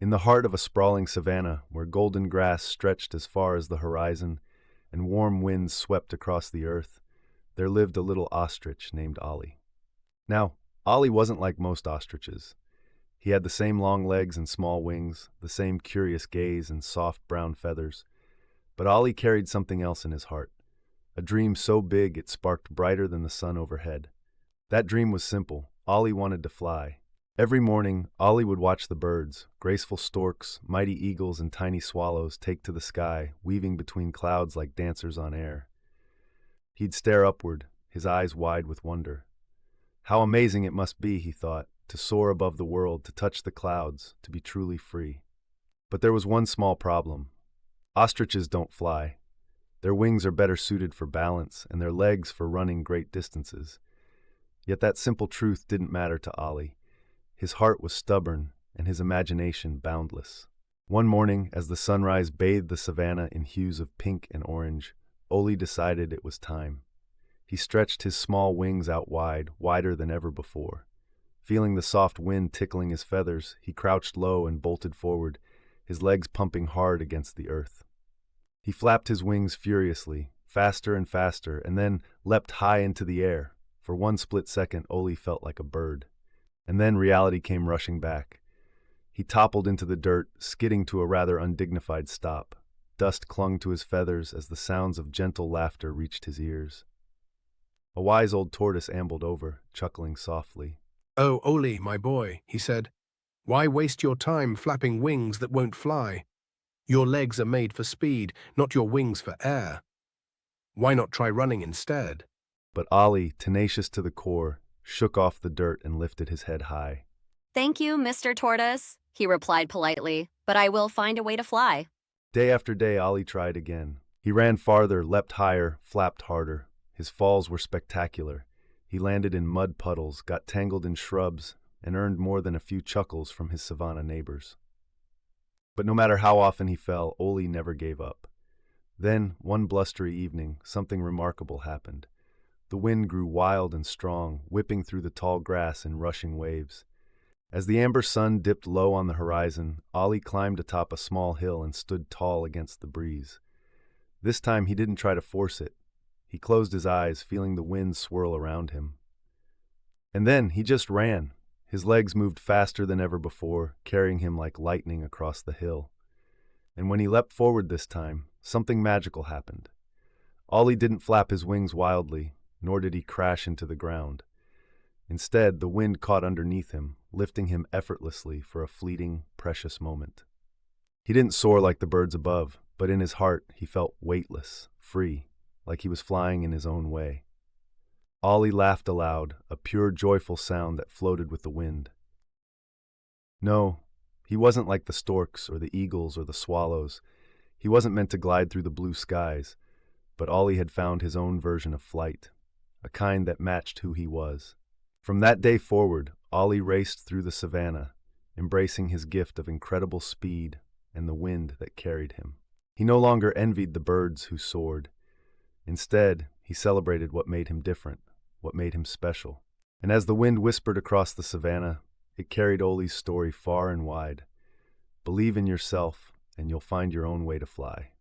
In the heart of a sprawling savanna, where golden grass stretched as far as the horizon and warm winds swept across the earth, there lived a little ostrich named Ollie. Now, Ollie wasn't like most ostriches. He had the same long legs and small wings, the same curious gaze and soft brown feathers. But Ollie carried something else in his heart, a dream so big it sparked brighter than the sun overhead. That dream was simple. Ollie wanted to fly. Every morning, Ollie would watch the birds, graceful storks, mighty eagles, and tiny swallows take to the sky, weaving between clouds like dancers on air. He'd stare upward, his eyes wide with wonder. How amazing it must be, he thought, to soar above the world, to touch the clouds, to be truly free. But there was one small problem. Ostriches don't fly. Their wings are better suited for balance, and their legs for running great distances. Yet that simple truth didn't matter to Ollie. His heart was stubborn, and his imagination boundless. One morning, as the sunrise bathed the savanna in hues of pink and orange, Ollie decided it was time. He stretched his small wings out wide, wider than ever before. Feeling the soft wind tickling his feathers, he crouched low and bolted forward, his legs pumping hard against the earth. He flapped his wings furiously, faster and faster, and then leapt high into the air. For one split second, Ollie felt like a bird. And then reality came rushing back. He toppled into the dirt, skidding to a rather undignified stop. Dust clung to his feathers as the sounds of gentle laughter reached his ears. A wise old tortoise ambled over, chuckling softly. "Oh, Ollie, my boy," he said, "why waste your time flapping wings that won't fly? Your legs are made for speed, not your wings for air. Why not try running instead?" But Ollie, tenacious to the core, shook off the dirt and lifted his head high. "Thank you, Mr. Tortoise," he replied politely, "but I will find a way to fly." Day after day, Ollie tried again. He ran farther, leapt higher, flapped harder. His falls were spectacular. He landed in mud puddles, got tangled in shrubs, and earned more than a few chuckles from his savanna neighbors. But no matter how often he fell, Ollie never gave up. Then, one blustery evening, something remarkable happened. The wind grew wild and strong, whipping through the tall grass in rushing waves. As the amber sun dipped low on the horizon, Ollie climbed atop a small hill and stood tall against the breeze. This time he didn't try to force it. He closed his eyes, feeling the wind swirl around him. And then he just ran. His legs moved faster than ever before, carrying him like lightning across the hill. And when he leapt forward this time, something magical happened. Ollie didn't flap his wings wildly, nor did he crash into the ground. Instead, the wind caught underneath him, lifting him effortlessly for a fleeting, precious moment. He didn't soar like the birds above, but in his heart he felt weightless, free, like he was flying in his own way. Ollie laughed aloud, a pure, joyful sound that floated with the wind. No, he wasn't like the storks or the eagles or the swallows. He wasn't meant to glide through the blue skies, but Ollie had found his own version of flight, a kind that matched who he was. From that day forward, Ollie raced through the savanna, embracing his gift of incredible speed and the wind that carried him. He no longer envied the birds who soared. Instead, he celebrated what made him different, what made him special. And as the wind whispered across the savanna, it carried Ollie's story far and wide. Believe in yourself, and you'll find your own way to fly.